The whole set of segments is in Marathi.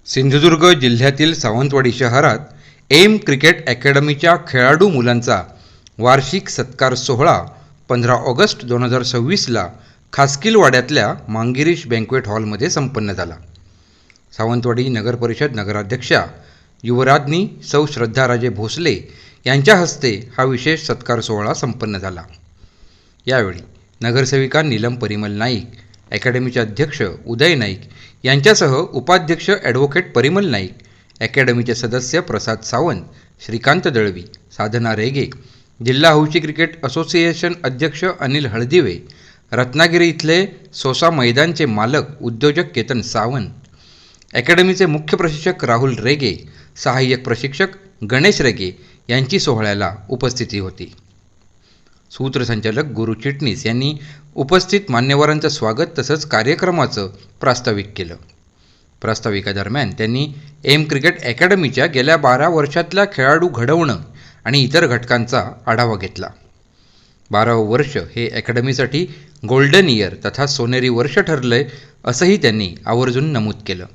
सिंधुदुर्ग जिल्ह्यातील सावंतवाडी शहरात एम क्रिकेट अकॅडमीच्या खेळाडू मुलांचा वार्षिक सत्कार सोहळा 15 ऑगस्ट 2026ला खासकीलवाड्यातल्या मांगिरीश बँक्वेट हॉलमध्ये संपन्न झाला. सावंतवाडी नगरपरिषद नगराध्यक्षा युवराज्ञी सौ श्रद्धाराजे भोसले यांच्या हस्ते हा विशेष सत्कार सोहळा संपन्न झाला. यावेळी नगरसेविका नीलम परिमल नाईक, अकॅडमीचे अध्यक्ष उदय नाईक यांच्यासह उपाध्यक्ष ॲडव्होकेट परिमल नाईक, अकॅडमीचे सदस्य प्रसाद सावंत, श्रीकांत दळवी, साधना रेगे, जिल्हा हौशी क्रिकेट असोसिएशन अध्यक्ष अनिल हळदिवे, रत्नागिरी इथले सोसा मैदानचे मालक उद्योजक केतन सावंत, अकॅडमीचे मुख्य प्रशिक्षक राहुल रेगे, सहाय्यक प्रशिक्षक गणेश रेगे यांची सोहळ्याला उपस्थिती होती. सूत्रसंचालक गुरु चिटणीस यांनी उपस्थित मान्यवरांचं स्वागत तसंच कार्यक्रमाचं प्रास्ताविक केलं. प्रास्ताविकादरम्यान त्यांनी एम क्रिकेट अकॅडमीच्या गेल्या 12 वर्षातल्या खेळाडू घडवणं आणि इतर घटकांचा आढावा घेतला. 12वं वर्ष हे अकॅडमीसाठी गोल्डन इयर तथा सोनेरी वर्ष ठरलंय असंही त्यांनी आवर्जून नमूद केलं.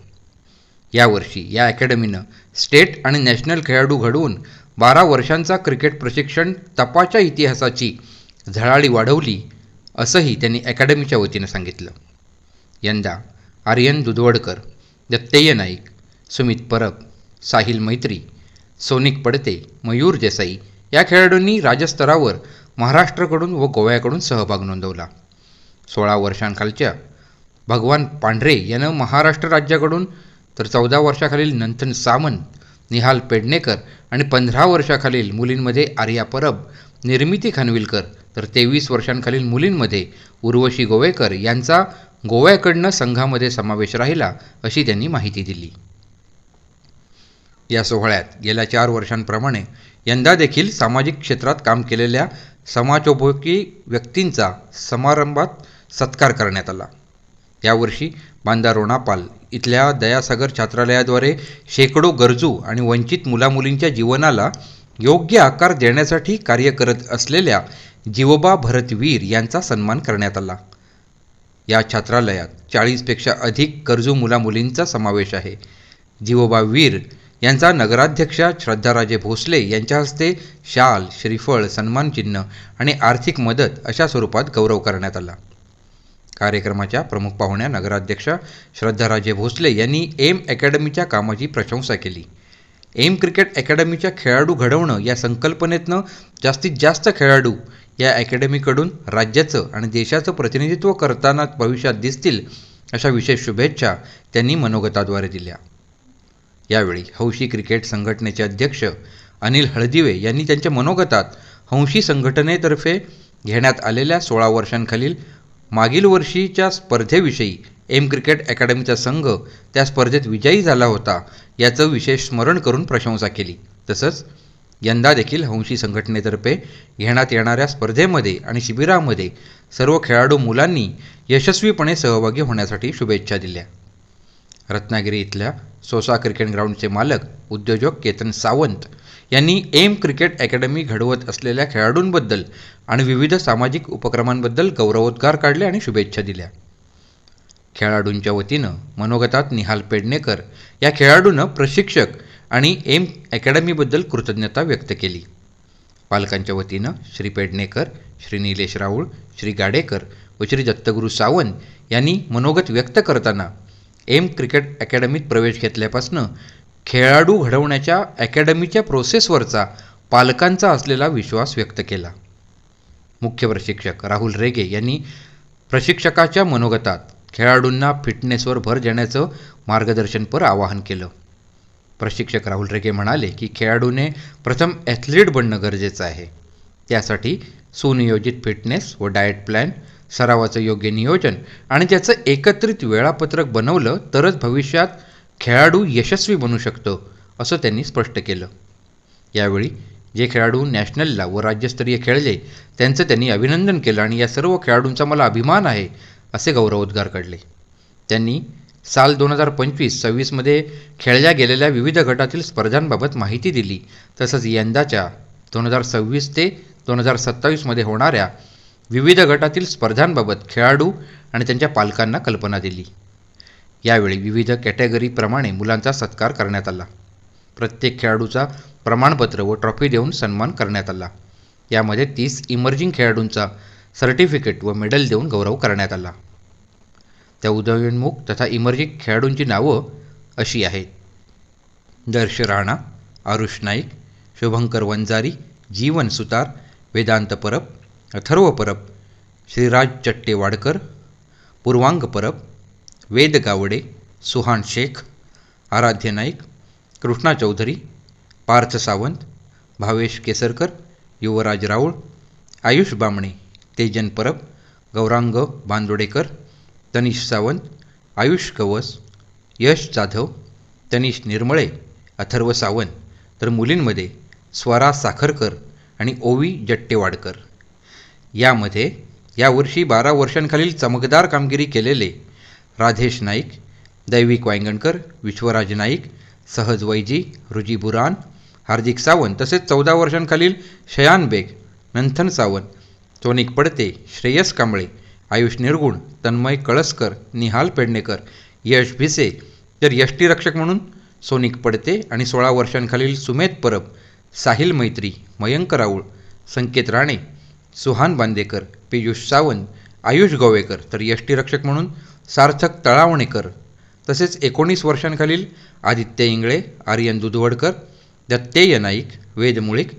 यावर्षी या अकॅडमीनं स्टेट आणि नॅशनल खेळाडू घडवून 12 वर्षांचा क्रिकेट प्रशिक्षण तपाच्या इतिहासाची झळाळी वाढवली असंही त्यांनी अकॅडमीच्या वतीनं सांगितलं. यंदा आर्यन दुधवडकर, दत्तेय नाईक, सुमित परब, साहिल मैत्री, सोनिक पडते, मयूर देसाई या खेळाडूंनी राज्यस्तरावर महाराष्ट्राकडून व गोव्याकडून सहभाग नोंदवला. 16 वर्षांखालच्या भगवान पांढरे यानं महाराष्ट्र राज्याकडून तर 14 वर्षाखालील नंथन सामंत, निहाल पेडणेकर आणि 15 वर्षाखालील मुलींमध्ये आर्या परब, निर्मिती खानविलकर तर 23 वर्षांखालील मुलींमध्ये उर्वशी गोवेकर यांचा गोव्याकडनं संघामध्ये समावेश राहिला अशी त्यांनी माहिती दिली. या सोहळ्यात गेल्या 4 वर्षांप्रमाणे यंदा देखील सामाजिक क्षेत्रात काम केलेल्या समाजोपयोगी व्यक्तींचा समारंभात सत्कार करण्यात आला. यावर्षी बांदा रोणापाल इथल्या दयासागर छात्रालयाद्वारे शेकडो गरजू आणि वंचित मुलामुलींच्या जीवनाला योग्य आकार देण्यासाठी कार्य करत असलेल्या जीवबा भरतवीर यांचा सन्मान करण्यात आला. या छात्रालयात 40पेक्षा अधिक गरजू मुलामुलींचा समावेश आहे. जीवबा वीर यांचा नगराध्यक्षा श्रद्धाराजे भोसले यांच्या हस्ते शाल, श्रीफळ, सन्मानचिन्ह आणि आर्थिक मदत अशा स्वरूपात गौरव करण्यात आला. कार्यक्रमाच्या प्रमुख पाहुण्या नगराध्यक्षा श्रद्धाराजे भोसले यांनी एम अकॅडमीच्या कामाची प्रशंसा केली. एम क्रिकेट अकॅडमीच्या खेळाडू घडवणं या संकल्पनेतनं जास्तीत जास्त खेळाडू या अकॅडमीकडून राज्याचं आणि देशाचं प्रतिनिधित्व करताना भविष्यात दिसतील अशा विशेष शुभेच्छा त्यांनी मनोगताद्वारे दिल्या. यावेळी हौशी क्रिकेट संघटनेचे अध्यक्ष अनिल हळदिवे यांनी त्यांच्या मनोगतात हौशी संघटनेतर्फे घेण्यात आलेल्या 16 वर्षांखालील मागील वर्षीच्या स्पर्धेविषयी एम क्रिकेट अकॅडमीचा संघ त्या स्पर्धेत विजयी झाला होता याचं विशेष स्मरण करून प्रशंसा केली. तसंच यंदा देखील हौशी संघटनेतर्फे घेण्यात येणाऱ्या स्पर्धेमध्ये आणि शिबिरामध्ये सर्व खेळाडू मुलांनी यशस्वीपणे सहभागी होण्यासाठी शुभेच्छा दिल्या. रत्नागिरी इथल्या सोसा क्रिकेट ग्राउंडचे मालक उद्योजक केतन सावंत यांनी एम क्रिकेट अकॅडमी घडवत असलेल्या खेळाडूंबद्दल आणि विविध सामाजिक उपक्रमांबद्दल गौरवोद्गार काढले आणि शुभेच्छा दिल्या. खेळाडूंच्या वतीनं मनोगतात निहाल पेडणेकर या खेळाडूनं प्रशिक्षक आणि एम अकॅडमीबद्दल कृतज्ञता व्यक्त केली. पालकांच्या वतीनं श्री पेडणेकर, श्री निलेश राऊळ, श्री गाडेकर व श्री दत्तगुरू सावंत यांनी मनोगत व्यक्त करताना एम क्रिकेट अकॅडमीत प्रवेश घेतल्यापासून खेळाडू घडवण्याच्या अकॅडमीच्या प्रोसेसवरचा पालकांचा असलेला विश्वास व्यक्त केला. मुख्य प्रशिक्षक राहुल रेगे यांनी प्रशिक्षकाच्या मनोगतात खेळाडूंना फिटनेसवर भर देण्याचं मार्गदर्शनपर आवाहन केलं. प्रशिक्षक राहुल रेगे म्हणाले की खेळाडूने प्रथम ॲथलीट बनणं गरजेचं आहे. त्यासाठी सुनियोजित फिटनेस व डाएट प्लॅन, सरावाचं योग्य नियोजन आणि त्याचं एकत्रित वेळापत्रक बनवलं तरच भविष्यात खेळाडू यशस्वी बनू शकतो असं त्यांनी स्पष्ट केलं. यावेळी जे खेळाडू नॅशनलला व राज्यस्तरीय खेळले त्यांचं त्यांनी अभिनंदन केलं आणि या सर्व खेळाडूंचा मला अभिमान आहे असे गौरवोद्गार काढले. त्यांनी साल 2025-26मध्ये खेळल्या गेलेल्या विविध गटातील स्पर्धांबाबत माहिती दिली. तसंच यंदाच्या 2026 ते 2027मध्ये होणाऱ्या विविध गटातील स्पर्धांबाबत खेळाडू आणि त्यांच्या पालकांना कल्पना दिली. यावेळी विविध कॅटेगरीप्रमाणे मुलांचा सत्कार करण्यात आला. प्रत्येक खेळाडूचा प्रमाणपत्र व ट्रॉफी देऊन सन्मान करण्यात आला. यामध्ये 30 इमर्जिंग खेळाडूंचा सर्टिफिकेट व मेडल देऊन गौरव करण्यात आला. त्या उदयोन्मुख तथा इमर्जिंग खेळाडूंची नावं अशी आहेत: दर्श राणा, आरुष नाईक, शुभंकर वंजारी, जीवन सुतार, वेदांत परब, अथर्व परब, श्रीराज चट्टेवाडकर, पूर्वांग परब, वेद गावडे, सुहान शेख, आराध्य नाईक, कृष्णा चौधरी, पार्थ सावंत, भावेश केसरकर, युवराज राऊळ, आयुष बामणे, तेजन परब, गौरांग बांदोडेकर, तनिष सावंत, आयुष कवस, यश जाधव, तनिष निर्मळे, अथर्व सावंत, तर मुलींमध्ये स्वरा साखरकर आणि ओवी जट्टेवाडकर. यामध्ये यावर्षी 12 वर्षांखालील चमकदार कामगिरी केलेले राधेश नाईक, दैविक वांगणकर, विश्वराज नाईक, सहज वैजी, रुजी बुरान, हार्दिक सावंत तसेच 14 वर्षांखालील शयान बेग, नंथन सावंत, सोनिक पडते, श्रेयस कांबळे, आयुष निरगुण, तन्मय कळसकर, निहाल पेडणेकर, यश भिसे, तर यष्टीरक्षक म्हणून सोनिक पडते आणि 16 वर्षांखालील सुमेध परब, साहिल मैत्री, मयंक राऊळ, संकेत राणे, सुहान बांदेकर, पियुष सावंत, आयुष गोवेकर, तर यष्टीरक्षक म्हणून सार्थक तळावणेकर, तसेच 19 वर्षांखालील आदित्य इंगळे, आर्यन दुधवडकर, दत्तेय नाईक, वेद मुळीक,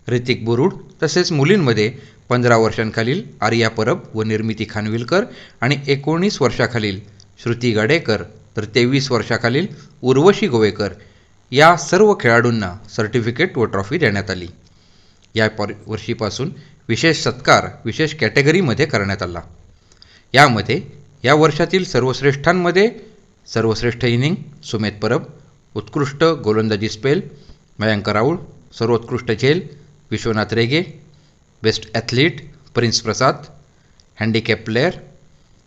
ऋतिक बुरुड, तसेच मुलींमध्ये 15 वर्षांखालील आर्या परब व निर्मिती खानविलकर आणि 19 वर्षाखालील श्रुती गाडेकर, तर 23 वर्षाखालील उर्वशी गोवेकर या सर्व खेळाडूंना सर्टिफिकेट व ट्रॉफी देण्यात आली. या वर्षीपासून विशेष सत्कार विशेष कॅटेगरीमध्ये करण्यात आला. यामध्ये या वर्षातील सर्वश्रेष्ठांमध्ये सर्वश्रेष्ठ इनिंग सुमेध परब, उत्कृष्ट गोलंदाजी स्पेल मयंक राऊळ, सर्वोत्कृष्ट झेल Vishwanath Rege, best athlete Prince Prasad, handicap player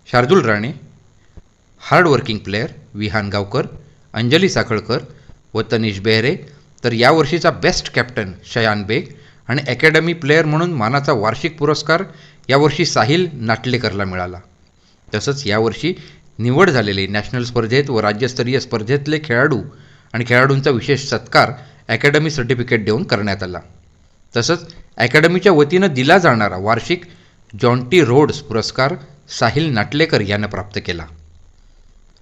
Shardul Rane, hardworking player Vihan Gaonkar, Anjali Sakhalkar व तनिष बेहरे, तर यावर्षीचा बेस्ट कॅप्टन शयान बेग आणि अकॅडमी प्लेयर म्हणून मानाचा वार्षिक पुरस्कार यावर्षी साहिल नाटलेकरला मिळाला. तसंच यावर्षी निवड झालेले नॅशनल स्पर्धेत व राज्यस्तरीय स्पर्धेतले खेळाडू आणि खेळाडूंचा विशेष सत्कार अकॅडमी सर्टिफिकेट देऊन करण्यात आला. तसंच अकॅडमीच्या वतीनं दिला जाणारा वार्षिक जॉन्टी रोड्स पुरस्कार साहिल नाटलेकर यानं प्राप्त केला.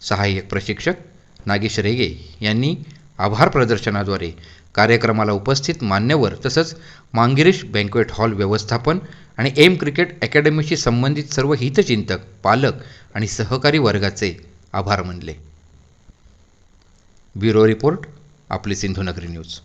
सहाय्यक प्रशिक्षक नागेश रेगे यांनी आभार प्रदर्शनाद्वारे कार्यक्रमाला उपस्थित मान्यवर तसंच मांगिरीश बँक्वेट हॉल व्यवस्थापन आणि एम क्रिकेट अकॅडमीशी संबंधित सर्व हितचिंतक, पालक आणि सहकारी वर्गाचे आभार मानले. ब्युरो रिपोर्ट, आपली सिंधुनगरी न्यूज.